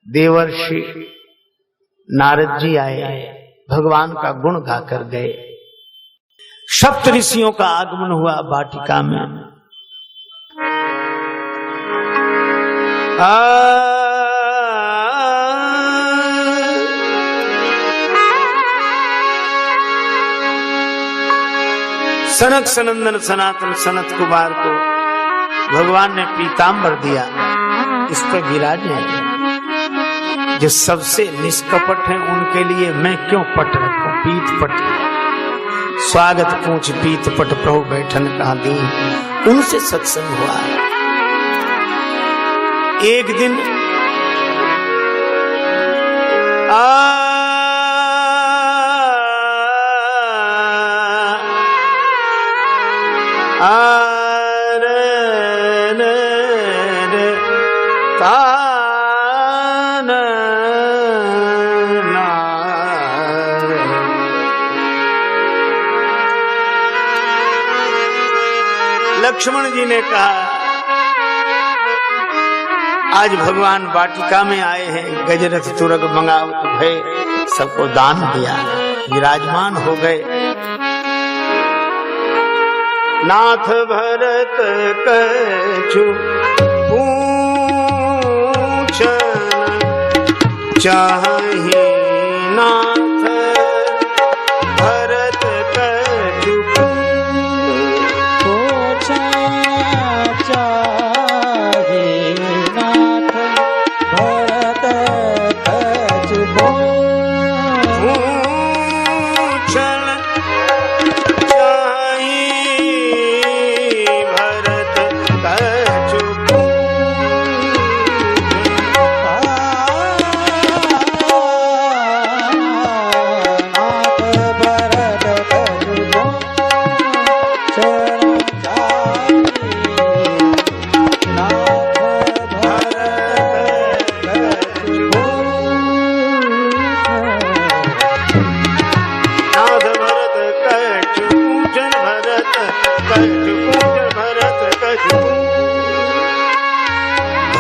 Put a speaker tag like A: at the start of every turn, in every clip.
A: देवर्षि नारद जी आए, भगवान का गुण गाकर गए। सप्त ऋषियों का आगमन हुआ वाटिका में। सनक सनंदन सनातन सनत कुमार को भगवान ने पीतांबर दिया, इस पर विराजे। जो सबसे निष्कपट है उनके लिए मैं क्यों पट रखूं, पीत पट। स्वागत पूछ पीत पट प्रभु बैठन कहा दीन, उनसे सत्संग हुआ। एक दिन लक्ष्मण जी ने कहा आज भगवान वाटिका में आए हैं, गजरथ तुरग मंगावत भय, सबको दान दिया, विराजमान हो गए। नाथ भरत कछु पूछन चाहिए, नाथ भरत कछु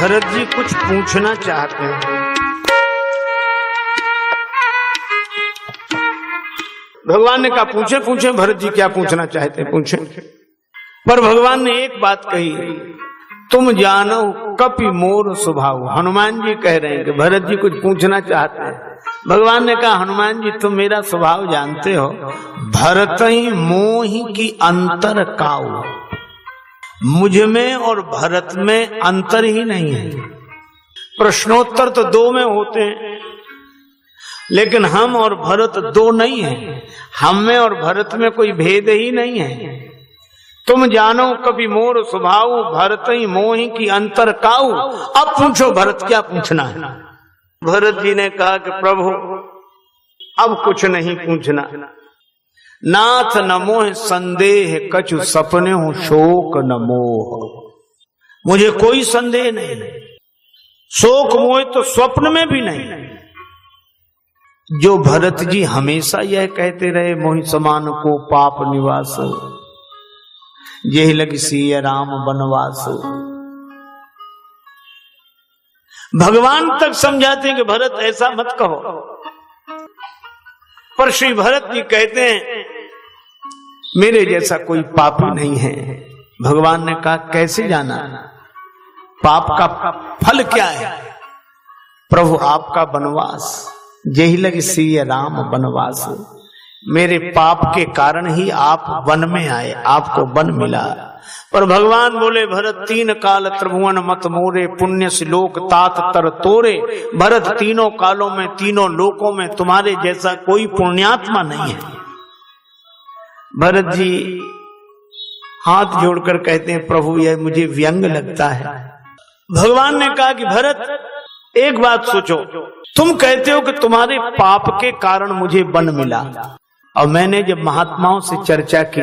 A: भरत जी कुछ पूछना चाहते हैं। भगवान ने कहा पूछे पूछे, भरत जी क्या पूछना चाहते हैं पूछे। पर भगवान ने एक बात कही, तुम जानो कपि मोर स्वभाव। हनुमान जी कह रहे हैं कि भरत जी कुछ पूछना चाहते हैं। भगवान ने कहा हनुमान जी तुम मेरा स्वभाव जानते हो, भरत ही मोहि की अंतर काऊ। मुझ में और भरत में अंतर ही नहीं है। प्रश्नोत्तर तो दो में होते हैं, लेकिन हम और भरत दो नहीं है। हम में और भरत में कोई भेद ही नहीं है। तुम जानो कभी मोर स्वभाव, भरत ही मोहि की अंतर काऊ। अब पूछो भरत क्या पूछना है। भरत जी ने कहा कि प्रभु अब कुछ नहीं पूछना। नाथ न मोह संदेह कछु सपने हूं, शोक न मोह। मुझे कोई संदेह नहीं, शोक मोह तो स्वप्न में भी नहीं। जो भरत जी हमेशा यह कहते रहे, मोहि समान को पाप निवास, यही लगी सिय राम बनवास। भगवान तक समझाते हैं कि भरत ऐसा मत कहो, पर श्री भरत जी कहते हैं मेरे जैसा कोई पापी नहीं है। भगवान ने कहा कैसे जाना, पाप का फल क्या है। प्रभु आपका वनवास, यही लगी सिय राम वनवास। मेरे पाप के कारण ही आप वन में आए, आपको वन मिला। पर भगवान बोले भरत तीन काल त्रिभुवन मत मोरे, पुण्य श्लोक तात तर तोरे। भरत तीनों कालों में तीनों लोकों में तुम्हारे जैसा कोई पुण्यात्मा नहीं है। भरत जी हाथ जोड़कर कहते हैं प्रभु यह मुझे व्यंग लगता है। भगवान ने कहा कि भरत एक बात सोचो, तुम कहते हो कि तुम्हारे पाप के कारण मुझे वन मिला, और मैंने जब महात्माओं से चर्चा की,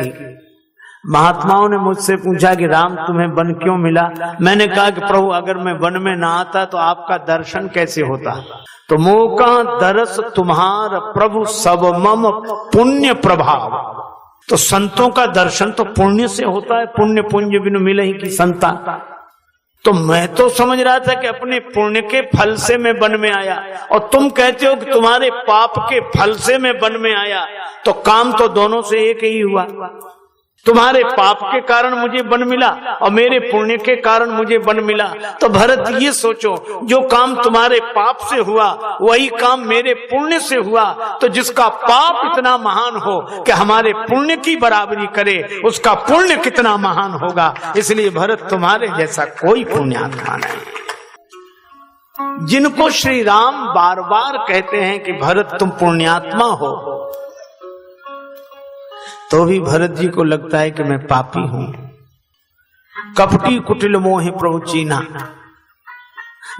A: महात्माओं ने मुझसे पूछा कि राम तुम्हें वन क्यों मिला। मैंने कहा कि प्रभु अगर मैं वन में ना आता तो आपका दर्शन कैसे होता। तो मोका दरस तुम्हार प्रभु सब मम पुण्य प्रभाव। तो संतों का दर्शन तो पुण्य से होता है, पुण्य पुंज बिनु मिले ही की संता। तो मैं तो समझ रहा था कि अपने पुण्य के फल से मैं वन में आया, और तुम कहते हो कि तुम्हारे पाप के फल से मैं वन में आया, तो काम तो दोनों से एक ही हुआ। तुम्हारे पाप के कारण मुझे वन मिला और मेरे पुण्य के कारण मुझे वन मिला। तो भरत ये सोचो, जो काम तुम्हारे पाप से हुआ वही काम मेरे पुण्य से हुआ, तो जिसका पाप इतना महान हो कि हमारे पुण्य की बराबरी करे, उसका पुण्य कितना महान होगा। इसलिए भरत तुम्हारे जैसा कोई पुण्यात्मा नहीं। जिनको श्री राम बार बार कहते हैं कि भरत तुम पुण्यात्मा हो, तो भी भरत जी को लगता है कि मैं पापी हूं। कपटी कुटिल मोहि प्रभु चीना,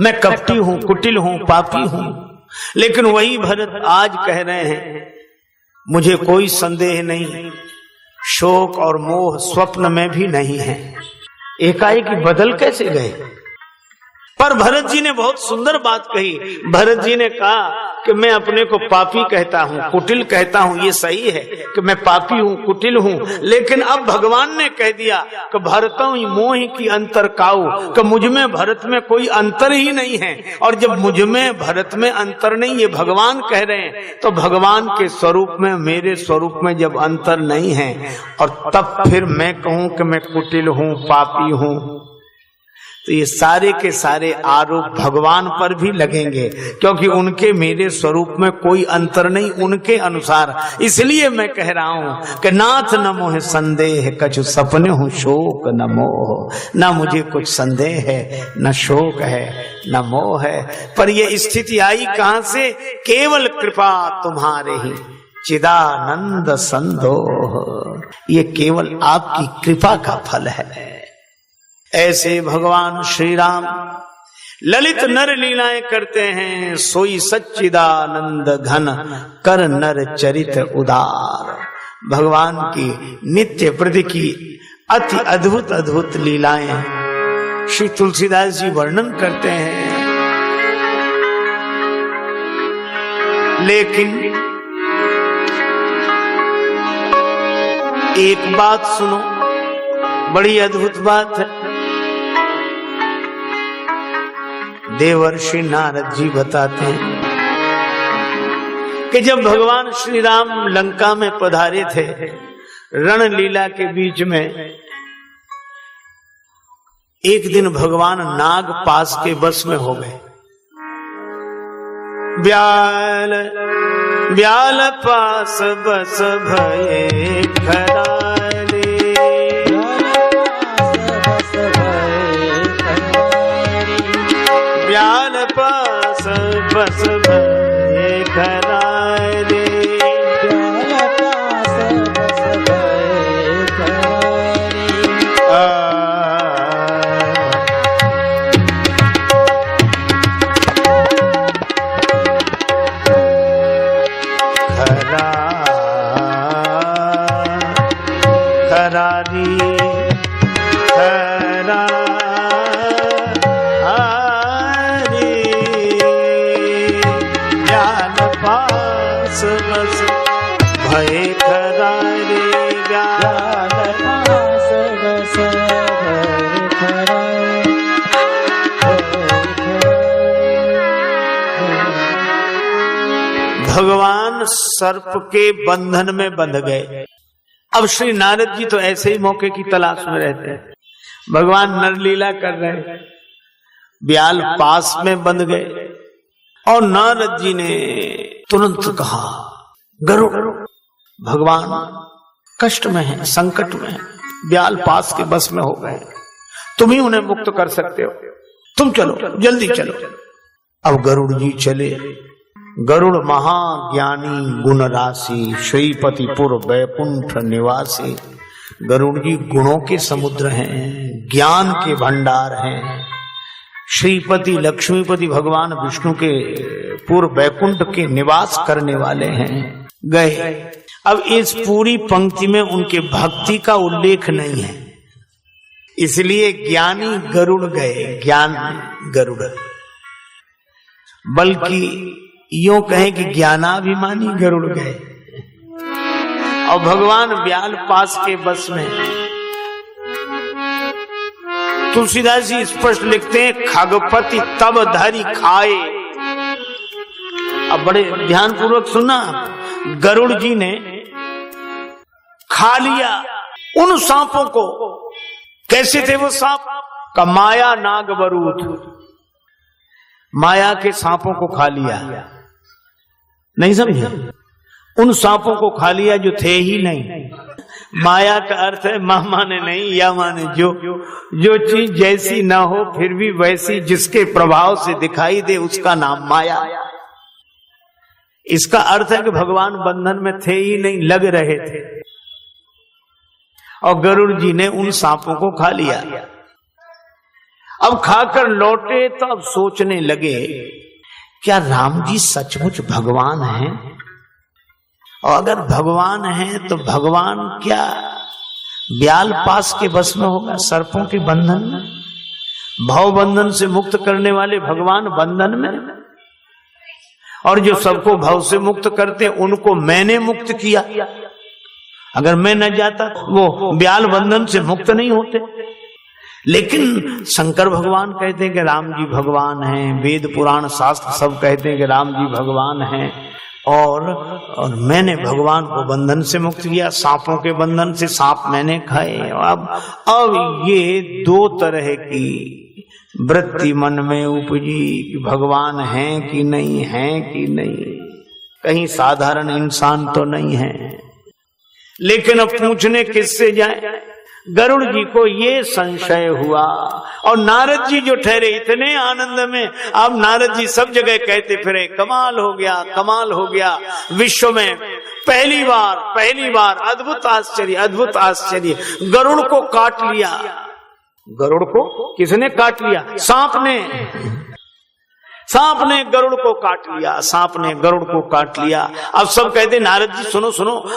A: मैं कपटी हूं, कुटिल हूं, पापी हूं। लेकिन वही भरत आज कह रहे हैं मुझे कोई संदेह नहीं, शोक और मोह स्वप्न में भी नहीं है। एकाएक बदल कैसे गए? पर भरत जी ने बहुत सुंदर बात कही। भरत जी ने कहा कि मैं अपने को पापी कहता हूं, कुटिल कहता हूं, ये सही है कि मैं पापी हूं, कुटिल हूं। लेकिन अब भगवान ने कह दिया कि भरतों मोह की अंतर काऊ, कि मुझ में भरत में कोई अंतर ही नहीं है। और जब मुझ में भरत में अंतर नहीं, ये भगवान कह रहे हैं, तो भगवान के स्वरूप में मेरे स्वरूप में जब अंतर नहीं है, और तब फिर मैं कहूं कि मैं कुटिल हूं, पापी हूं, तो ये सारे के सारे आरोप भगवान पर भी लगेंगे, क्योंकि उनके मेरे स्वरूप में कोई अंतर नहीं उनके अनुसार। इसलिए मैं कह रहा हूं कि नाथ न मोह संदेह कछु सपने हूं शोक न मोह। न मुझे कुछ संदेह है, न शोक है, न मोह है। पर ये स्थिति आई कहां से? केवल कृपा तुम्हारे ही चिदानंद संदोह। ये केवल आपकी कृपा का फल है। ऐसे भगवान श्री राम ललित नर लीलाएं करते हैं, सोई सच्चिदानंद घन कर नर चरित उदार। भगवान की नित्य प्रति की अति अद्भुत अद्भुत लीलाएं श्री तुलसीदास जी वर्णन करते हैं। लेकिन एक बात सुनो, बड़ी अद्भुत बात है। देवर्षि नारद जी बताते हैं कि जब भगवान श्री राम लंका में पधारे थे, रणलीला के बीच में एक दिन भगवान नाग पास के बस में हो गए। ब्याल ब्याल पास बस भये खरारे, ब्याल पास बस भये खरारे, ब्याल पास बस भये खरारे। भगवान सर्प के बंधन में बंध गए। अब श्री नारद जी तो ऐसे ही मौके की तलाश में रहते हैं। भगवान नरलीला कर रहे हैं, ब्याल पास में बंध गए और नारद जी ने तुरंत कहा, गरुड़ भगवान कष्ट में है, संकट में है, ब्याल पास के बस में हो गए, तुम ही उन्हें मुक्त कर सकते हो, तुम चलो, जल्दी चलो। अब गरुड़ जी चले। गरुड़ महाज्ञानी गुण राशि, श्रीपतिपुर वैकुंठ निवासी। गरुड़ जी गुणों के समुद्र हैं, ज्ञान के भंडार हैं। श्रीपति लक्ष्मीपति भगवान विष्णु के पूर्व वैकुंठ के निवास करने वाले हैं। गए। अब इस पूरी पंक्ति में उनके भक्ति का उल्लेख नहीं है, इसलिए ज्ञानी गरुड़ गए, ज्ञान गरुड़, बल्कि यूं कहें कि ज्ञानाभिमानी गरुड़ गए। और भगवान ब्याल पास के बस में तुलसीदास जी स्पष्ट लिखते हैं, खगपति तब धरि खाए। अब बड़े ध्यान पूर्वक सुनना, गरुड़ जी ने खा लिया उन सांपों को। कैसे थे वो सांप? का माया नाग बरूथ, माया के सांपों को खा लिया। नहीं समझे? उन सांपों को खा लिया जो थे ही नहीं। माया का अर्थ है मां माने नहीं, या माने जो चीज जैसी ना हो फिर भी वैसी जिसके प्रभाव से दिखाई दे, उसका नाम माया। इसका अर्थ है कि भगवान बंधन में थे ही नहीं, लग रहे थे। और गरुड़ जी ने उन सांपों को खा लिया। अब खाकर लौटे तो अब सोचने लगे, क्या राम जी सचमुच भगवान हैं? और अगर भगवान हैं तो भगवान क्या ब्याल पास के बस में होगा, सर्पों के बंधन में? भाव बंधन से मुक्त करने वाले भगवान बंधन में? और जो सबको भाव से मुक्त करते उनको मैंने मुक्त किया। अगर मैं न जाता वो ब्याल बंधन से मुक्त नहीं होते। लेकिन शंकर भगवान कहते हैं कि राम जी भगवान हैं, वेद पुराण शास्त्र सब कहते हैं कि राम जी भगवान हैं। और मैंने भगवान को बंधन से मुक्त किया, सांपों के बंधन से सांप मैंने खाए। अब ये दो तरह की वृत्ति मन में उपजी कि भगवान हैं कि नहीं, हैं कि नहीं, कहीं साधारण इंसान तो नहीं है। लेकिन अब पूछने किससे जाए? गरुड़ जी को ये संशय हुआ। और नारद जी जो ठहरे इतने आनंद में, अब नारद जी सब जगह कहते फिरे, कमाल हो गया, कमाल हो गया, विश्व में पहली बार अद्भुत आश्चर्य, गरुड़ को काट लिया। गरुड़ को किसने काट लिया? सांप ने गरुड़ को काट लिया, सांप ने गरुड़ को काट लिया। अब सब कहते नारद जी सुनो,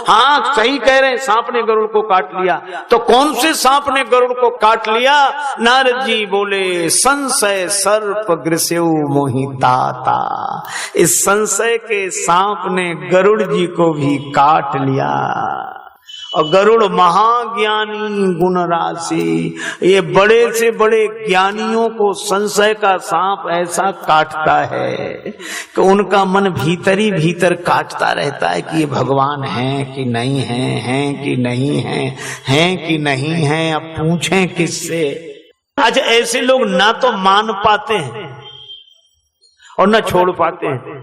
A: हाँ सही कह रहे हैं, सांप ने गरुड़ को काट लिया। तो कौन से सांप ने गरुड़ को काट लिया? नारद जी बोले, संशय सर्प गृस्यौ मोहिताता। इस संशय के सांप ने गरुड़ जी को भी काट लिया। और गरुड़ महाज्ञानी गुण राशि, ये बड़े से बड़े ज्ञानियों को संशय का सांप ऐसा काटता है कि उनका मन भीतर ही भीतर काटता रहता है कि ये भगवान हैं कि नहीं हैं, हैं कि नहीं हैं, हैं कि नहीं हैं। अब पूछें किससे? अच्छा, ऐसे लोग ना तो मान पाते हैं और ना छोड़ पाते हैं।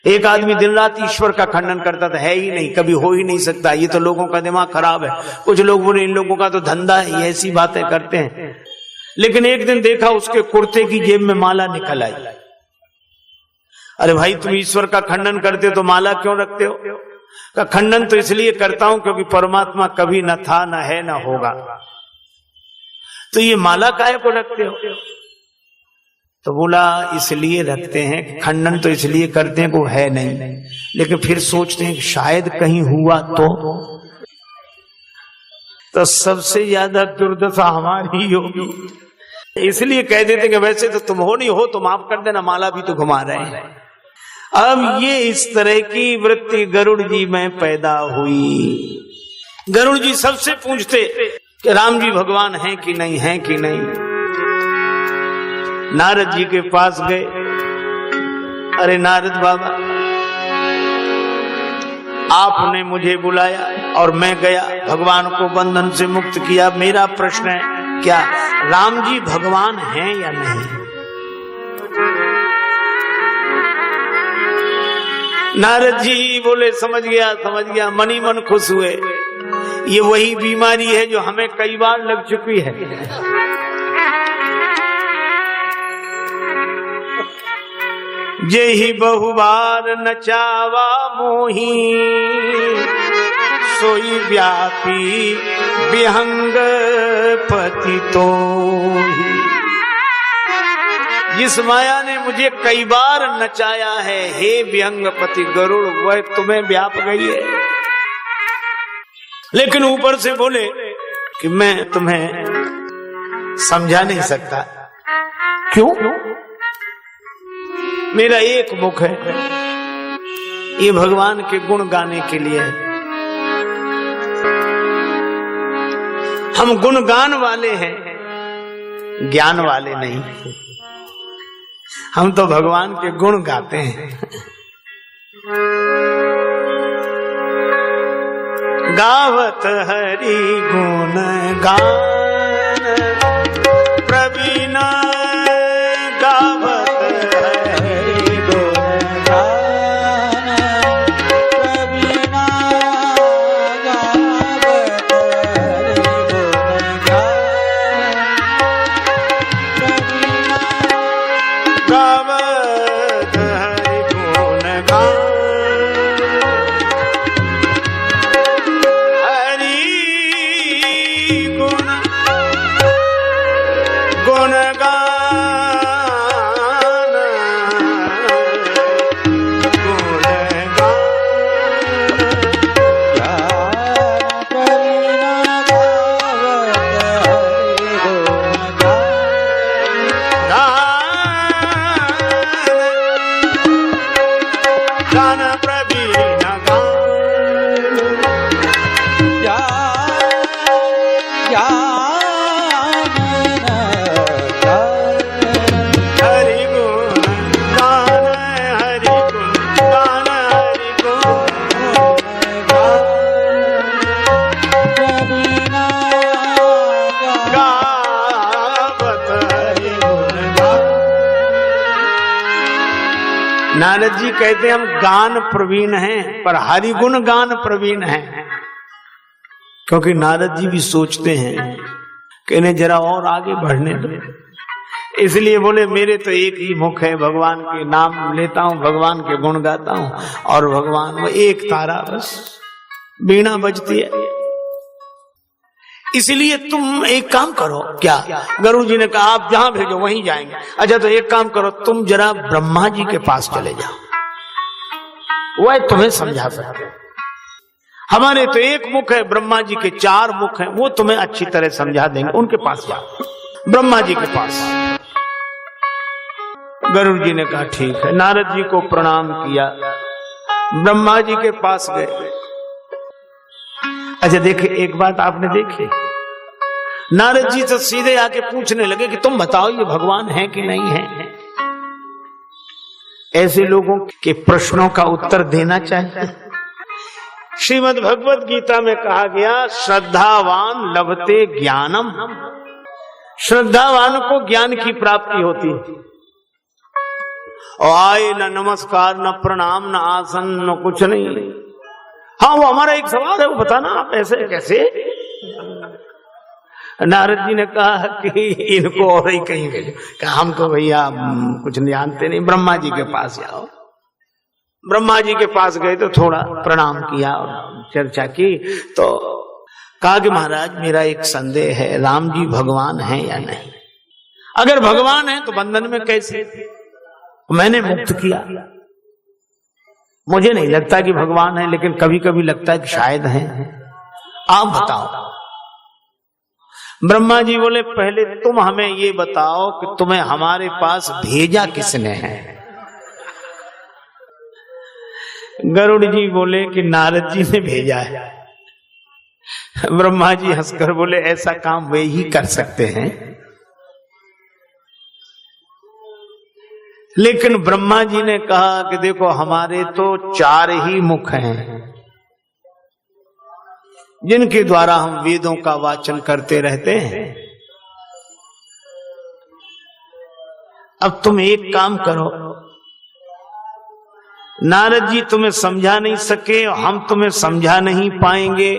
A: एक आदमी दिन रात ईश्वर का खंडन करता था, है ही नहीं, कभी हो ही नहीं सकता, ये तो लोगों का दिमाग खराब है। कुछ लोग बोले इन लोगों का तो धंधा है, ये ऐसी बातें करते हैं। लेकिन एक दिन देखा उसके कुर्ते की जेब में माला निकल आई। अरे भाई, तुम ईश्वर का खंडन करते हो तो माला क्यों रखते हो? का खंडन तो इसलिए करता हूं क्योंकि परमात्मा कभी न था, न है, न होगा। तो ये माला काहे को रखते हो? तो बोला इसलिए रखते हैं, खंडन तो इसलिए करते हैं वो है नहीं, लेकिन फिर सोचते हैं शायद कहीं हुआ तो सबसे ज्यादा दुर्दशा हमारी होगी। इसलिए कह देते कि वैसे तो तुम हो नहीं हो तो माफ कर देना, माला भी तो घुमा रहे हैं। अब ये इस तरह की वृत्ति गरुड़ जी में पैदा हुई। गरुड़ जी सबसे पूछते कि राम जी भगवान हैं कि नहीं, हैं कि नहीं। नारद जी के पास गए, अरे नारद बाबा, आपने मुझे बुलाया और मैं गया, भगवान को बंधन से मुक्त किया। मेरा प्रश्न है, क्या राम जी भगवान हैं या नहीं? नारद जी बोले समझ गया, मन ही मन खुश हुए। ये वही बीमारी है जो हमें कई बार लग चुकी है। जेहि बहुबार नचावा मोही, सोई व्यापी विहंग पति तोहि। जिस माया ने मुझे कई बार नचाया है, हे विहंग पति गरुड़, वह तुम्हें व्याप गई है। लेकिन ऊपर से बोले कि मैं तुम्हें समझा नहीं सकता। क्यों? मेरा एक मुख है, ये भगवान के गुण गाने के लिए है। हम गुणगान वाले हैं, ज्ञान वाले नहीं, हम तो भगवान के गुण गाते हैं। गावत हरि गुण गान प्रवीण, गावत हरि गुण गान प्रवीण, गावत हरि गुण गान प्रवीण, गावत हरि गुण गान नारद जी कहते हैं हम गान प्रवीण हैं, पर हरिगुण गान प्रवीण हैं। क्योंकि नारद जी भी सोचते हैं कि इन्हें जरा और आगे बढ़ने दो, इसलिए बोले मेरे तो एक ही मुख है, भगवान के नाम लेता हूं, भगवान के गुण गाता हूं, और भगवान वो एक तारा बस बीणा बजती है। इसलिए तुम एक काम करो। क्या? गरुड़ जी ने कहा आप जहां भेजो वहीं जाएंगे। अच्छा तो एक काम करो, तुम जरा ब्रह्मा जी के पास चले जाओ, वह तुम्हें समझा सकते। हमारे तो एक मुख है, ब्रह्मा जी के 4 मुख हैं, वो तुम्हें अच्छी तरह समझा देंगे। उनके पास जाओ, ब्रह्मा जी के पास। गरुड़ जी ने कहा ठीक है। नारद जी को प्रणाम किया, ब्रह्मा जी के पास गए। अच्छा देखिए एक बात आपने देखी, नारद जी तो सीधे आके पूछने लगे कि तुम बताओ ये भगवान है कि नहीं है। ऐसे लोगों के प्रश्नों का उत्तर देना चाहिए। श्रीमद् भगवत गीता में कहा गया श्रद्धावान लभते ज्ञानम, श्रद्धावान को ज्ञान की प्राप्ति होती है। और आए न नमस्कार न प्रणाम न आसन न कुछ नहीं। हाँ वो हमारा एक सवाल है, वो बताना आप ऐसे कैसे। नारद जी ने कहा कि इनको और ही कहीं भेजो। कहा हम तो भैया कुछ नहीं जानते नहीं, ब्रह्मा जी के पास जाओ। ब्रह्मा जी के पास गए तो थोड़ा प्रणाम किया और चर्चा की, तो कहा कि महाराज मेरा एक संदेह है, राम जी भगवान है या नहीं? अगर भगवान है तो बंधन में कैसे? मैंने मुक्त किया, मुझे नहीं लगता कि भगवान है, लेकिन कभी कभी लगता है कि शायद है, आप बताओ। ब्रह्मा जी बोले पहले तुम हमें ये बताओ कि तुम्हें हमारे पास भेजा किसने है? गरुड़ जी बोले कि नारद जी ने भेजा है। ब्रह्मा जी हंसकर बोले ऐसा काम वे ही कर सकते हैं। लेकिन ब्रह्मा जी ने कहा कि देखो हमारे तो 4 ही मुख हैं जिनके द्वारा हम वेदों का वाचन करते रहते हैं। अब तुम एक काम करो, नारद जी तुम्हें समझा नहीं सके, हम तुम्हें समझा नहीं पाएंगे,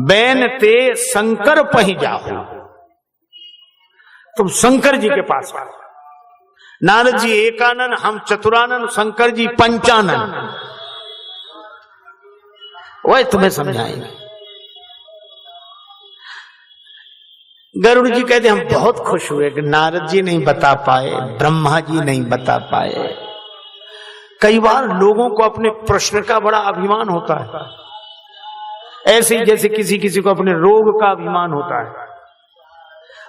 A: बैन ते शंकर पही जाओ, तुम शंकर जी के पास आओ। नारद जी एकानन, हम चतुरानन, शंकर जी पंचानन, वह तुम्हें समझाएंगे। गरुड़ जी कहते हम बहुत खुश हुए कि नारद जी नहीं बता पाए, ब्रह्मा जी नहीं बता पाए। कई बार लोगों को अपने प्रश्न का बड़ा अभिमान होता है, ऐसे जैसे किसी किसी को अपने रोग का अभिमान होता है।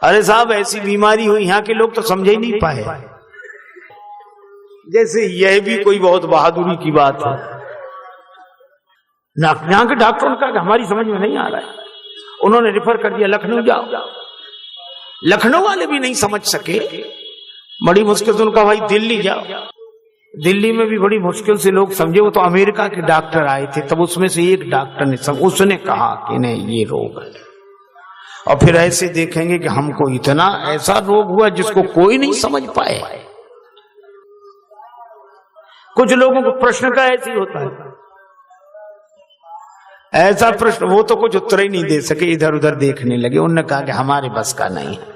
A: अरे साहब ऐसी बीमारी हुई, यहाँ के लोग तो समझ ही नहीं पाए, जैसे यह भी कोई बहुत बहादुरी की बात है। यहाँ के डॉक्टरों का हमारी समझ में नहीं आ रहा है, उन्होंने रिफर कर दिया लखनऊ जाओ। लखनऊ वाले भी नहीं समझ सके, बड़ी मुश्किल से उनका भाई दिल्ली जाओ। दिल्ली में भी बड़ी मुश्किल से लोग समझे, वो तो अमेरिका के डॉक्टर आए थे, तब उसमें से एक डॉक्टर ने उसने कहा कि नहीं ये रोग है। और फिर ऐसे देखेंगे कि हमको इतना ऐसा रोग हुआ जिसको कोई नहीं समझ पाए। कुछ लोगों को प्रश्न का ऐसे ही होता है, ऐसा प्रश्न, वो तो कुछ उत्तर ही नहीं दे सके, इधर उधर देखने लगे। उन्होंने कहा कि हमारे बस का नहीं है।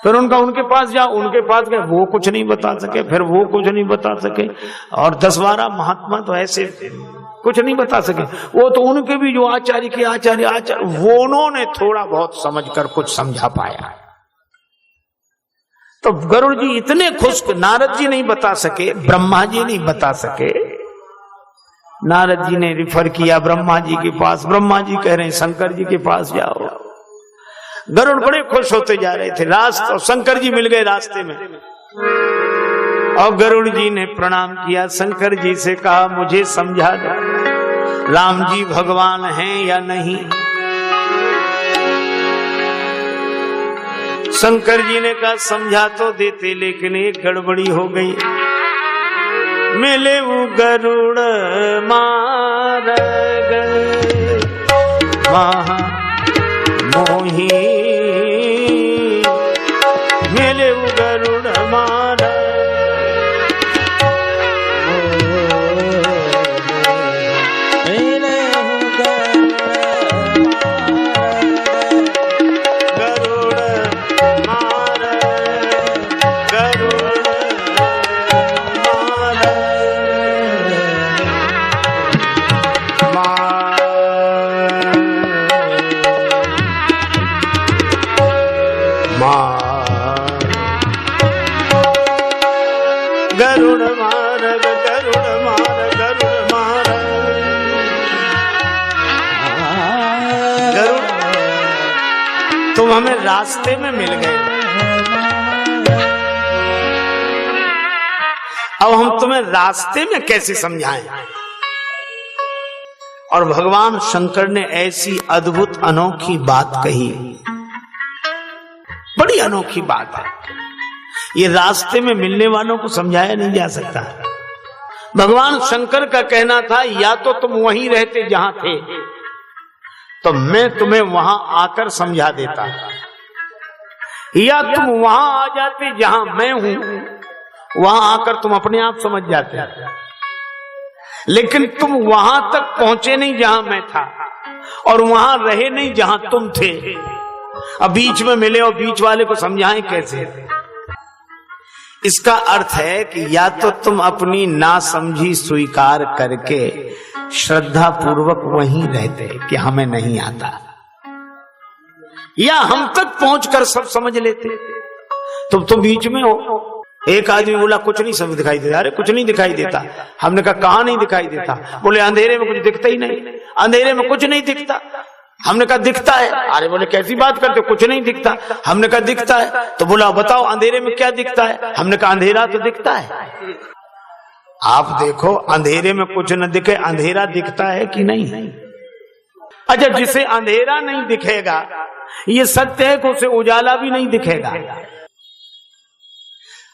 A: फिर उनका उनके पास जाओ, उनके पास गए, वो कुछ नहीं बता सके, फिर वो कुछ नहीं बता सके, और 10-12 महात्मा तो ऐसे कुछ नहीं बता सके। वो तो उनके भी जो आचार्य वो उन्होंने थोड़ा बहुत समझकर कुछ समझा पाया। तो गरुड़ जी इतने खुश, नारद जी नहीं बता सके, ब्रह्मा जी नहीं बता सके। नारद जी ने रिफर किया ब्रह्मा जी के पास, ब्रह्मा जी कह रहे हैं शंकर जी के पास जाओ। गरुड़ बड़े खुश होते जा रहे थे, रास्ते, और शंकर जी मिल गए रास्ते में। और गरुड़ जी ने प्रणाम किया, शंकर जी से कहा मुझे समझा दो राम जी भगवान हैं या नहीं। शंकर जी ने कहा समझा तो देते, लेकिन एक गड़बड़ी हो गई। मिले वो गरुड़ मार गए महा मोही, मिले वो गरुड़ मार तुम हमें रास्ते में मिल गए, अब हम तुम्हें रास्ते में कैसे समझाएं। और भगवान शंकर ने ऐसी अद्भुत अनोखी बात कही, बड़ी अनोखी बात है। ये रास्ते में मिलने वालों को समझाया नहीं जा सकता। भगवान शंकर का कहना था या तो तुम वहीं रहते जहां थे तो मैं तुम्हें वहां आकर समझा देता, या तुम वहां आ जाते जहां मैं हूं, वहां आकर तुम अपने आप समझ जाते। लेकिन तुम वहां तक पहुंचे नहीं जहां मैं था, और वहां रहे नहीं जहां तुम थे। अब बीच में मिले और बीच वाले को समझाएं कैसे। इसका अर्थ है कि या तो तुम अपनी नासमझी स्वीकार करके श्रद्धा पूर्वक वहीं रहते कि हमें नहीं आता, या हम तक पहुंचकर सब समझ लेते। तुम तो बीच में हो। एक आदमी बोला कुछ नहीं समझ दिखाई देता। अरे कुछ नहीं दिखाई देता। हमने कहा कहां नहीं दिखाई देता? बोले अंधेरे में कुछ दिखता ही नहीं। अंधेरे में कुछ नहीं दिखता। हमने कहा दिखता है। अरे बोले कैसी बात करते हो, कुछ नहीं दिखता। हमने कहा दिखता है। तो बोला बताओ अंधेरे में क्या दिखता है? हमने कहा अंधेरा तो दिखता है। आप देखो अंधेरे में कुछ न दिखे, अंधेरा दिखता है कि नहीं? अच्छा, जिसे अंधेरा नहीं दिखेगा ये सत्य है कि उसे उजाला भी नहीं दिखेगा।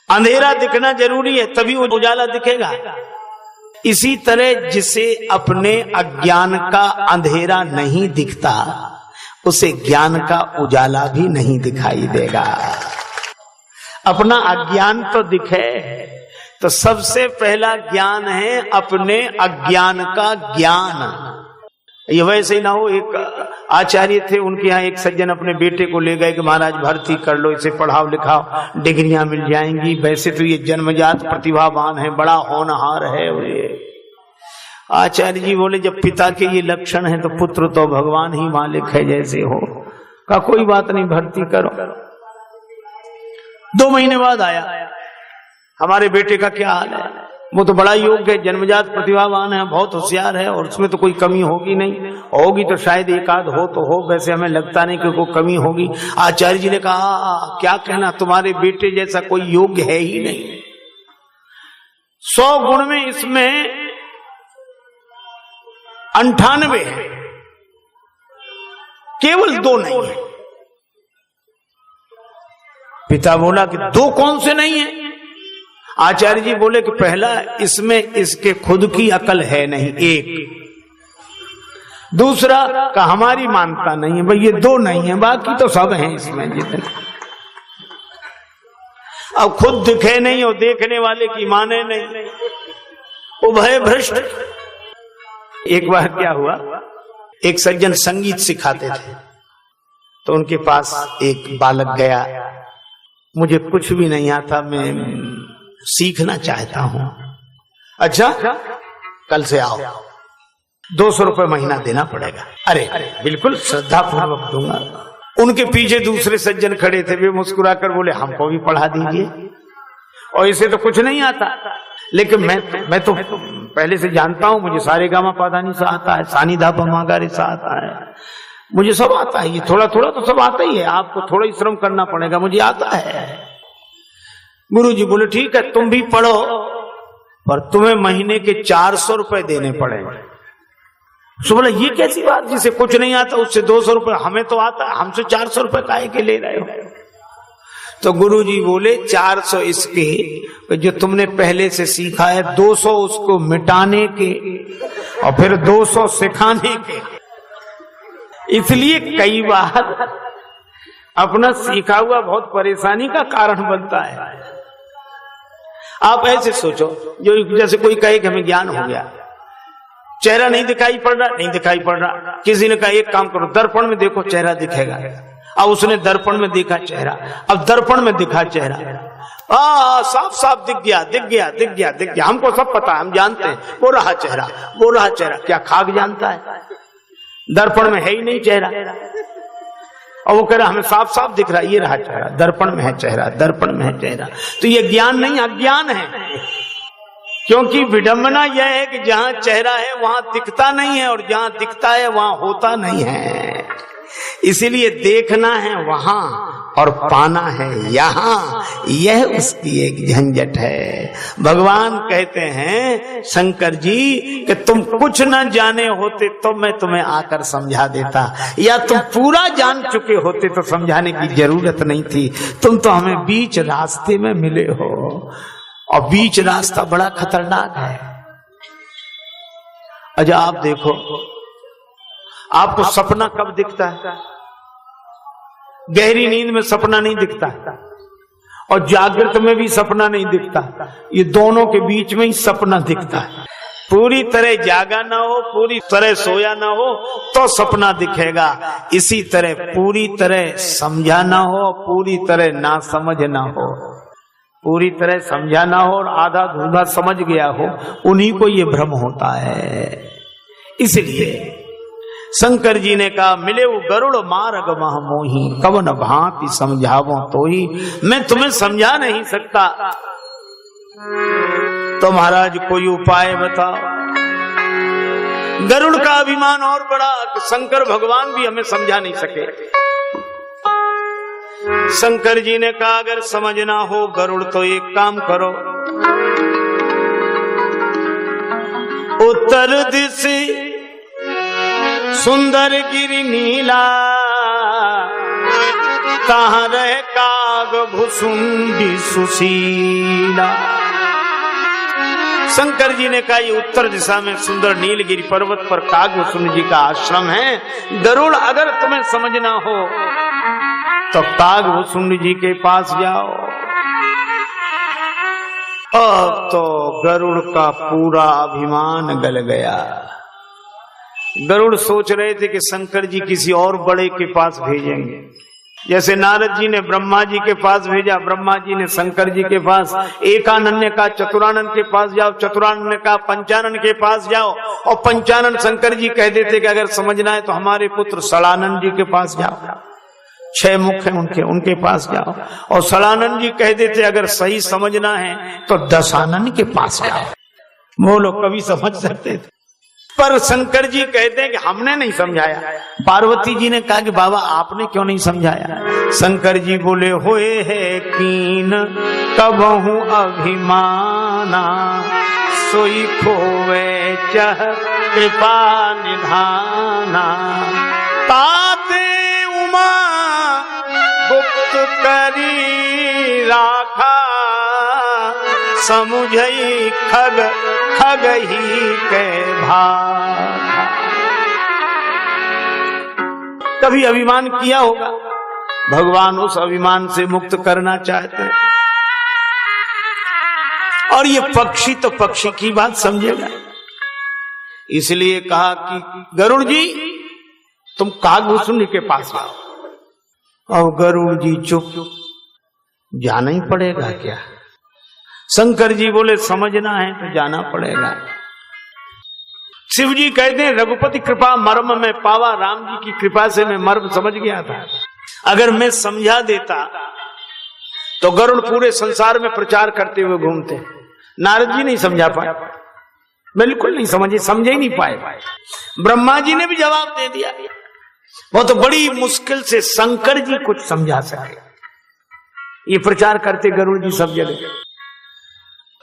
A: अंधेरा दिखना जरूरी है तभी उजाला दिखेगा। इसी तरह जिसे अपने अज्ञान का अंधेरा नहीं दिखता उसे ज्ञान का उजाला भी नहीं दिखाई देगा। अपना अज्ञान तो दिखे, तो सबसे पहला ज्ञान है अपने अज्ञान का ज्ञान। ये वैसे ही ना हो, एक आचार्य थे, उनके यहाँ एक सज्जन अपने बेटे को ले गए कि महाराज भर्ती कर लो, इसे पढ़ाओ लिखाओ, डिग्रियां मिल जाएंगी। वैसे तो ये जन्मजात प्रतिभावान है, बड़ा होनहार है। ये आचार्य जी बोले जब पिता के ये लक्षण है तो पुत्र तो भगवान ही मालिक है जैसे हो। कहा कोई बात नहीं, भर्ती करो। 2 महीने बाद आया, हमारे बेटे का क्या हाल है? वो तो बड़ा योग्य है, जन्मजात प्रतिभावान है, बहुत होशियार है, और उसमें तो कोई कमी होगी नहीं। होगी तो शायद एक आध हो तो हो, वैसे हमें लगता नहीं कि कोई कमी होगी। आचार्य जी ने कहा क्या कहना, तुम्हारे बेटे जैसा कोई योग्य है ही नहीं। 100 गुण में इसमें 98 है। केवल 2 नहीं है। पिता बोला कि 2 कौन से नहीं है? आचार्य जी बोले कि पहला, इसमें इसके खुद की अकल है नहीं, 1। दूसरा का हमारी मानता नहीं है, भाई ये 2 नहीं है, बाकी तो सब हैं इसमें जितने। अब खुद दिखे नहीं और देखने वाले की माने नहीं, उभय भ्रष्ट। एक बार क्या हुआ, एक सज्जन संगीत सिखाते थे, तो उनके पास एक बालक गया, मुझे कुछ भी नहीं आता, मैं सीखना चाहता हूं। अच्छा, कल से आओ, 200 रुपए महीना देना पड़ेगा। अरे बिल्कुल श्रद्धा पूर्वक दूंगा। उनके पीछे दूसरे सज्जन खड़े थे, वे मुस्कुरा कर बोले हमको भी पढ़ा दीजिए, और इसे तो कुछ नहीं आता, लेकिन मैं तो पहले से जानता हूं, मुझे सारे गामा पाधानी सा आता है, सानी धा पा गा रे सा आता है, मुझे सब आता है, ये थोड़ा थोड़ा तो सब आता ही है, आपको थोड़ा ही श्रम करना पड़ेगा, मुझे आता है। गुरुजी बोले ठीक है, तुम भी पढ़ो, पर तुम्हें महीने के 400 रुपए देने पड़ेंगे। तो बोला ये कैसी बात, जिसे कुछ नहीं आता उससे 200 रुपए, हमें तो आता, हमसे 400 रुपए काहे के ले रहे हो? तो गुरुजी बोले 400 इसके जो तुमने पहले से सीखा है, 200 उसको मिटाने के, और फिर 200 सिखाने के। इसलिए कई बार अपना सीखा हुआ बहुत परेशानी का कारण बनता है। आप ऐसे सोचो, जो जैसे कोई कहे कि हमें ज्ञान हो गया, चेहरा नहीं दिखाई पड़ रहा, नहीं दिखाई पड़ रहा, किसी ने कहा एक काम करो, दर्पण में देखो चेहरा दिखेगा। अब उसने दर्पण में देखा चेहरा, अब दर्पण में दिखा चेहरा, साफ साफ दिख गया, दिख गया, दिख गया, दिख गया, हमको सब पता है, हम जानते हैं, वो रहा चेहरा, वो रहा चेहरा। क्या खाक जानता है? दर्पण में है ही नहीं चेहरा, और वो कह रहा हमें साफ साफ दिख रहा, ये रहा चेहरा, दर्पण में है चेहरा, दर्पण में है चेहरा। तो ये ज्ञान नहीं, अज्ञान है। क्योंकि विडंबना यह है कि जहां चेहरा है वहां दिखता नहीं है, और जहां दिखता है वहां होता नहीं है। इसीलिए देखना है वहां और पाना है यहां, यह उसकी एक झंझट है। भगवान कहते हैं शंकर जी कि तुम कुछ न जाने होते तो मैं तुम्हें आकर समझा देता, या तुम पूरा जान चुके होते तो समझाने की जरूरत नहीं थी। तुम तो हमें बीच रास्ते में मिले हो, और बीच रास्ता बड़ा खतरनाक है। अच्छा आप देखो, आपको सपना कब दिखता है? गहरी नींद में सपना नहीं दिखता, और जागृत में भी सपना नहीं दिखता, ये दोनों के बीच में ही सपना दिखता है। पूरी तरह जागा ना हो, पूरी तरह सोया ना हो तो सपना दिखेगा। इसी तरह पूरी तरह समझा ना हो, पूरी तरह ना समझ ना हो, पूरी तरह समझा ना हो और आधा अधूरा समझ गया हो, उन्हीं को ये भ्रम होता है। इसलिए शंकर जी ने कहा मिले वो गरुड़ मार्ग मह मोही, कवन भांति समझावो तो ही। मैं तुम्हें समझा नहीं सकता, तो महाराज कोई उपाय बताओ। गरुड़ का अभिमान और बड़ा, शंकर भगवान भी हमें समझा नहीं सके। शंकर जी ने कहा अगर समझना हो गरुड़ तो एक काम करो, उत्तर दिशा सुंदर गिरि नीला, तहाँ रह काग भुसुंडी सुशीला। शंकर जी ने कहा ये उत्तर दिशा में सुंदर नीलगिरी पर्वत पर कागभूषुंड जी का आश्रम है। गरुड़ अगर तुम्हें समझना हो तो कागभूषुंड जी के पास जाओ। अब तो गरुड़ का पूरा अभिमान गल गया। गरुड़ सोच रहे थे कि शंकर जी किसी और बड़े के पास भेजेंगे, जैसे नारद जी ने ब्रह्मा जी के पास भेजा, ब्रह्मा जी ने शंकर जी के पास, एकानन ने कहा चतुरानन के पास जाओ, चतुरानन ने कहा पंचानन के पास जाओ, और पंचानन शंकर जी कह देते कि अगर समझना है तो हमारे पुत्र सड़ानन जी के पास जाओ, 6 मुख हैं उनके पास जाओ, और सड़ानन जी कह देते अगर सही समझना है तो दशानन के पास जाओ। वो लोग कभी समझ सकते थे, पर शंकर जी कहते हैं कि हमने नहीं समझाया। पार्वती जी ने कहा कि बाबा आपने क्यों नहीं समझाया? शंकर जी बोले होए है कीन कबहू अभिमाना, सोई खोवे चह कृपा निधाना, ताते करी राखा, समुझई खग खग ही के भाखा। कभी अभिमान किया होगा, भगवान उस अभिमान से मुक्त करना चाहते हैं। और ये पक्षी तो पक्षी की बात समझेगा, इसलिए कहा कि गरुड़ जी तुम कागभूषुंडी के पास जाओ। और गरुड़ जी चुप, जाना ही पड़ेगा क्या? शंकर जी बोले समझना है तो जाना पड़ेगा। शिव जी कहते हैं रघुपति कृपा मर्म में पावा, राम जी की कृपा से मैं मर्म समझ गया था। अगर मैं समझा देता तो गरुड़ पूरे संसार में प्रचार करते हुए घूमते। नारद जी नहीं समझा पाए, बिल्कुल नहीं समझे, समझे ही नहीं पाए। ब्रह्मा जी ने भी जवाब दे दिया, वो तो बड़ी मुश्किल से शंकर जी कुछ समझा सके। ये प्रचार करते गरुड़ जी सब जगह।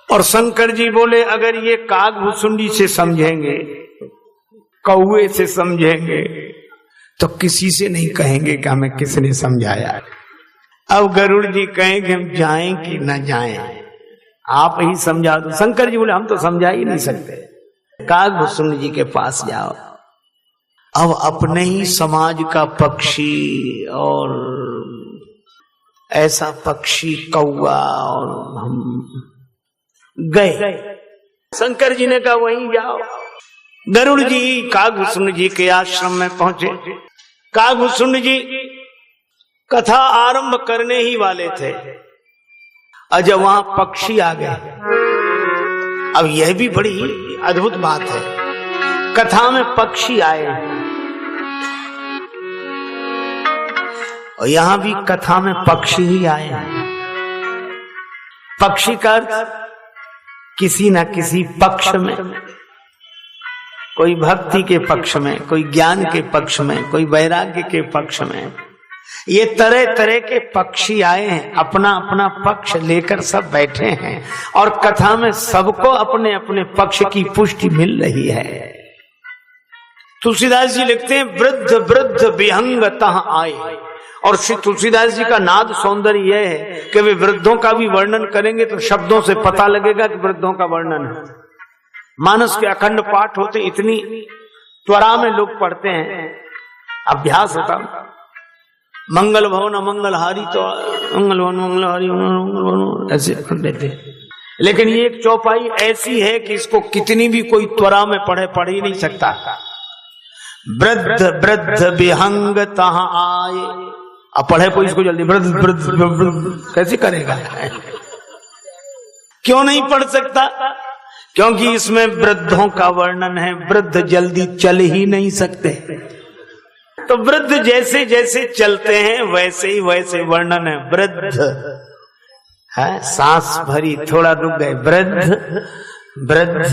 A: और शंकर जी बोले अगर ये कागभूषुंडी से समझेंगे, कौवे से समझेंगे, तो किसी से नहीं कहेंगे कि हमें किसने समझाया। अब गरुड़ जी कहेंगे हम जाएं कि न जाएं, आप ही समझा दो। शंकर जी बोले हम तो समझा ही नहीं सकते, कागभूषुंडी जी के पास जाओ। अब अपने ही समाज का पक्षी और ऐसा पक्षी कौवा, और हम गए। शंकर जी ने कहा वहीं जाओ। गरुड़ जी कागभूषुंडी जी के आश्रम में पहुंचे। कागभूषुंडी जी कथा आरंभ करने ही वाले थे, जब वहां पक्षी आ गए। अब यह भी बड़ी अद्भुत बात है, कथा में पक्षी आए और यहां भी कथा में पक्षी ही आए हैं। पक्षी का अर्थ किसी न किसी पक्ष में, कोई भक्ति के पक्ष में, कोई ज्ञान के पक्ष में, कोई वैराग्य के पक्ष में। ये तरह तरह के पक्षी आए हैं, अपना अपना पक्ष लेकर सब बैठे हैं और कथा में सबको अपने अपने पक्ष की पुष्टि मिल रही है। तुलसीदास जी लिखते हैं वृद्ध वृद्ध विहंग तह आए। और श्री तुलसीदास जी का नाद सौंदर्य यह है कि वे वृद्धों का भी वर्णन करेंगे तो शब्दों से पता लगेगा कि वृद्धों का वर्णन है। मानस के अखंड पाठ होते, इतनी त्वरा में लोग पढ़ते हैं, अभ्यास होता। मंगल भवन मंगलहारी, तो मंगल भवन मंगलहारी मंगल भवन ऐसे पढ़ देते हैं। लेकिन ये एक चौपाई ऐसी है कि इसको कितनी भी कोई त्वरा में पढ़ ही नहीं सकता। वृद्ध वृद्ध विहंग तहाँ आए, अब पढ़े कोई इसको जल्दी, वृद्ध वृद्ध कैसे करेगा? क्यों नहीं पढ़ सकता? क्योंकि इसमें वृद्धों का वर्णन है। वृद्ध जल्दी चल ही नहीं सकते, तो वृद्ध जैसे जैसे चलते हैं वैसे ही वैसे वर्णन है। वृद्ध है, सांस भरी, थोड़ा रुक गए। वृद्ध वृद्ध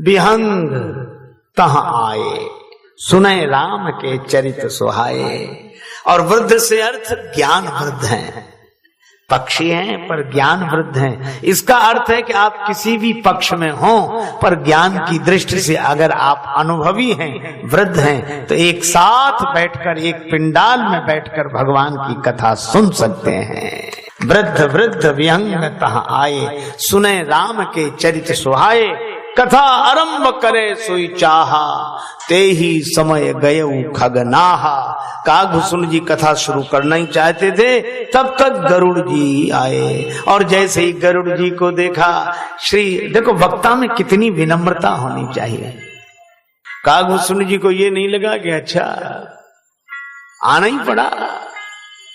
A: विहंग तहाँ आए, सुने राम के चरित सुहाए। और वृद्ध से अर्थ ज्ञान वृद्ध हैं। पक्षी हैं पर ज्ञान वृद्ध हैं। इसका अर्थ है कि आप किसी भी पक्ष में हो पर ज्ञान की दृष्टि से अगर आप अनुभवी हैं, वृद्ध हैं, तो एक साथ बैठकर एक पिंडाल में बैठकर भगवान की कथा सुन सकते हैं। वृद्ध वृद्ध विहंग तहाँ आए, सुने राम के चरित सुहाए। कथा आरंभ करे सोई चाहा, ते ही समय गयऊ खगनाहा। कागभूषुंडी जी कथा शुरू करना ही चाहते थे, तब तक गरुड़ जी आए। और जैसे ही गरुड़ जी को देखा, देखो वक्ता में कितनी विनम्रता होनी चाहिए। कागभूषुंडी जी को ये नहीं लगा कि अच्छा आना ही पड़ा,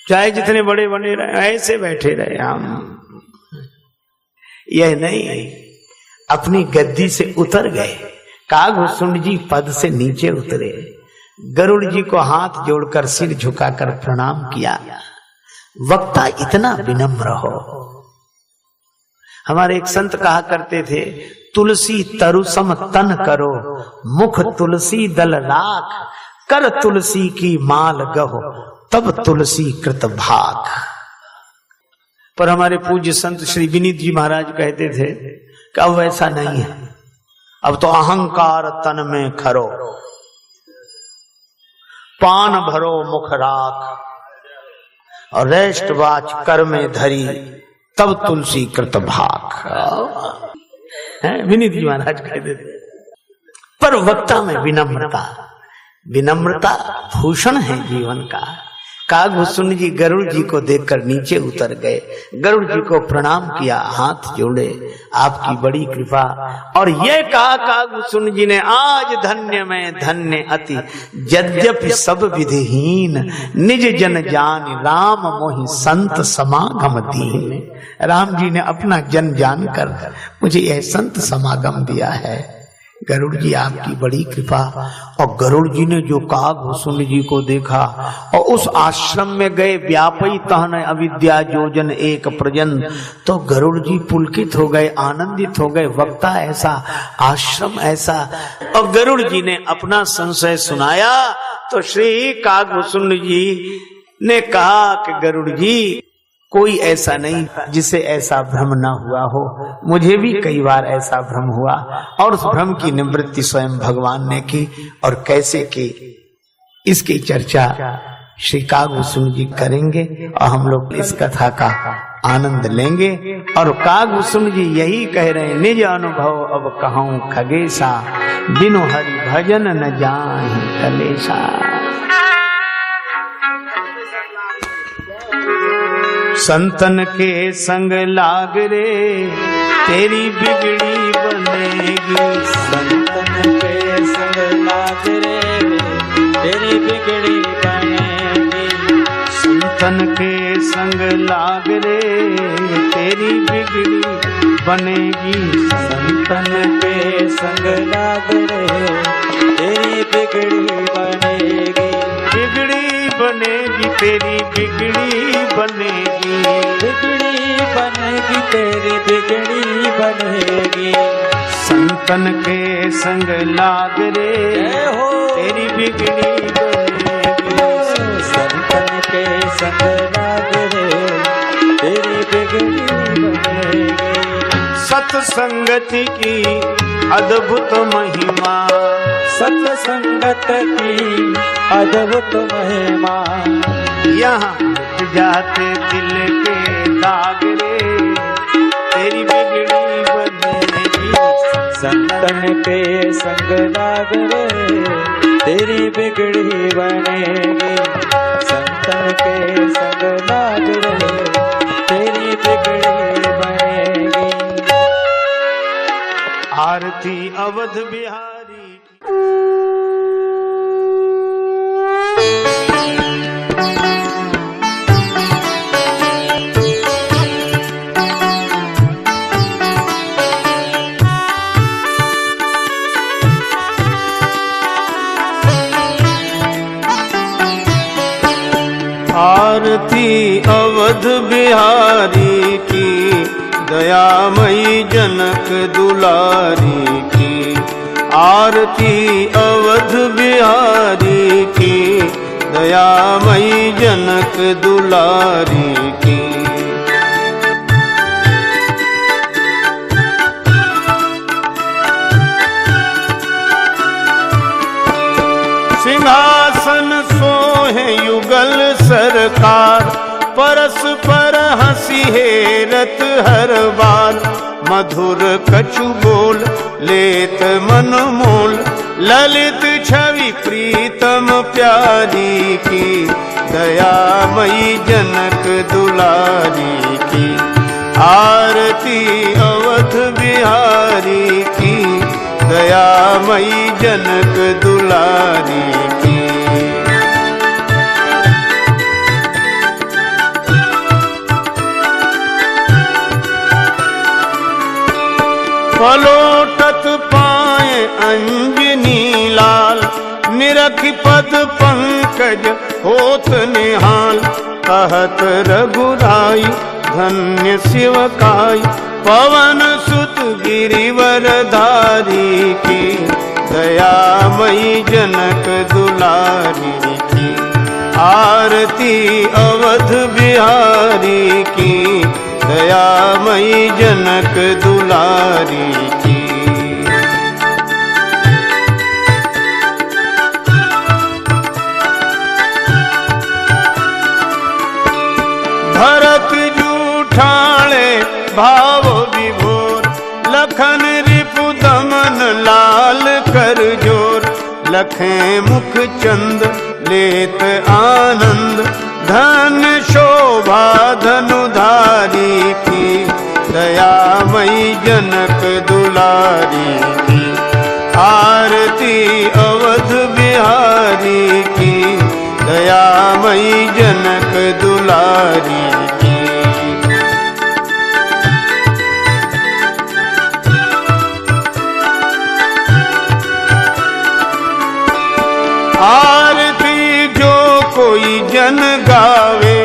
A: चाहे जितने बड़े बने रहे ऐसे बैठे रहे हम। यह नहीं, अपनी गद्दी से उतर गए। कागभूषुंडी जी पद से नीचे उतरे, गरुड़ जी को हाथ जोड़कर सिर झुकाकर प्रणाम किया। वक्ता इतना विनम्र हो। हमारे एक संत कहा करते थे, तुलसी तरुसम तन करो, मुख तुलसी दल राख, कर तुलसी की माल गहो, तब तुलसी कृत भाग। पर हमारे पूज्य संत श्री विनीत जी महाराज कहते थे कि अब ऐसा नहीं है, अब तो अहंकार तन में खरो, पान भरो मुख राख, और रेस्ट वाच कर में धरी, तब तुलसी कृत भाग। विनीत जी महाराज कह देते। पर वक्ता में विनम्रता, विनम्रता भूषण है जीवन का। कागभूषण जी गरुड़ जी को देखकर नीचे उतर गए, गरुड़ जी को प्रणाम किया, हाथ जोड़े, आपकी बड़ी कृपा। और ये कहा कागभूषण जी ने, आज धन्य में धन्य अति, यद्यपि सब विधिहीन, निज जन जान राम मोहि संत समागम दीन। राम जी ने अपना जन जानकर मुझे यह संत समागम दिया है। गरुड़ जी आपकी बड़ी कृपा। और गरुड़ जी ने जो कागभूषण जी को देखा और उस आश्रम में गए, व्यापी तहन अविद्या योजन एक प्रजन, तो गरुड़ जी पुलकित हो गए, आनंदित हो गए। वक्ता ऐसा, आश्रम ऐसा। और गरुड़ जी ने अपना संशय सुनाया तो श्री कागभूषण जी ने कहा कि गरुड़ जी, कोई ऐसा नहीं जिसे ऐसा भ्रम न हुआ हो। मुझे भी कई बार ऐसा भ्रम हुआ, और उस भ्रम की निवृत्ति स्वयं भगवान ने की। और कैसे की, इसकी चर्चा श्री कागभूषण जी करेंगे और हम लोग इस कथा का आनंद लेंगे। और कागभूषण जी यही कह रहे हैं, निज अनुभव अब कहूं खगेशा, बिनु हरि भजन न जाहि कलेशा। संतन के संग लाग रे, तेरी बिगड़ी बनेगी।
B: संतन के संग लाग रे, तेरी बिगड़ी बनेगी।
A: संतन के संग लाग रे, तेरी बिगड़ी बनेगी।
B: संतन के संग लाग रे, तेरी बिगड़ी बनेगी।
A: बिगड़ी बनेगी, तेरी बिगड़ी बनेगी।
B: बिगड़ी बनेगी, तेरी बिगड़ी बनेगी।
A: संतन के संग लाग रे, तेरी बिगड़ी बनेगी।
B: संतन के संग लाग रे, तेरी बिगड़ी बनेगी।
A: सत्संगति की अद्भुत महिमा,
B: सत्संगत की अद्भुत महिमा।
A: यहाँ मिट जाते दिल के दाग रे, तेरी बिगड़ी बनेगी।
B: संतन के संग लाग रे, तेरी बिगड़ी बनेगी। संतन के संग लाग रे, तेरी बिगड़ी बनेगी।
A: आरती अवध बिहारी। आरती अवध बिहारी की, दयामयी जनक दुलारी की। आरती अवध बिहारी की, दयामयी जनक दुलारी की। सिंहासन सोहे युगल सरकार, परस्पर हंसी हेरत हर बार। मधुर कछु बोल लेत मन मोल, ललित छवि प्रीतम प्यारी की। दयामयी जनक दुलारी की। आरती अवध बिहारी की, दयामयी जनक दुलारी की। पलोटत पाए अंजनी लाल, निरख पद पंकज होत निहाल। कहत रघुराई धन्य शिवकाई, पवन सुत गिरिवर धारी की। दयामयी जनक दुलारी की। आरती अवध बिहारी की, दयामयी जनक दुलारी की। लखें मुख चंद लेत आनंद, धन शोभा धनुधारी की, दयामयी जनक दुलारी की। आरती अवध बिहारी की, दयामयी जनक दुलारी की। आरती जो कोई जन गावे,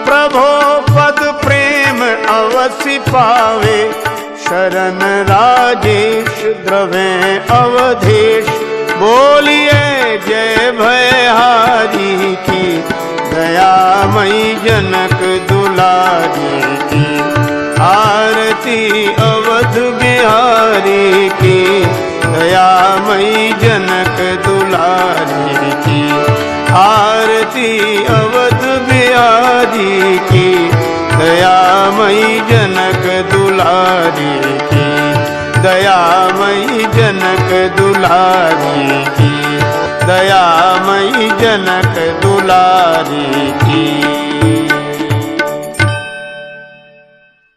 A: प्रभो पद प्रेम अवश्य पावे। शरण राजेश द्रवे अवधेश, बोलिए जय भयहारी की, दयामयी जनक दुलारी की। आरती अवध बिहारी की, दयामयी जनक दुलारी की। आरती अवध बिहारी की, दयामयी जनक दुलारी की। दयामयी जनक दुलारी की, दयामयी जनक दुलारी की।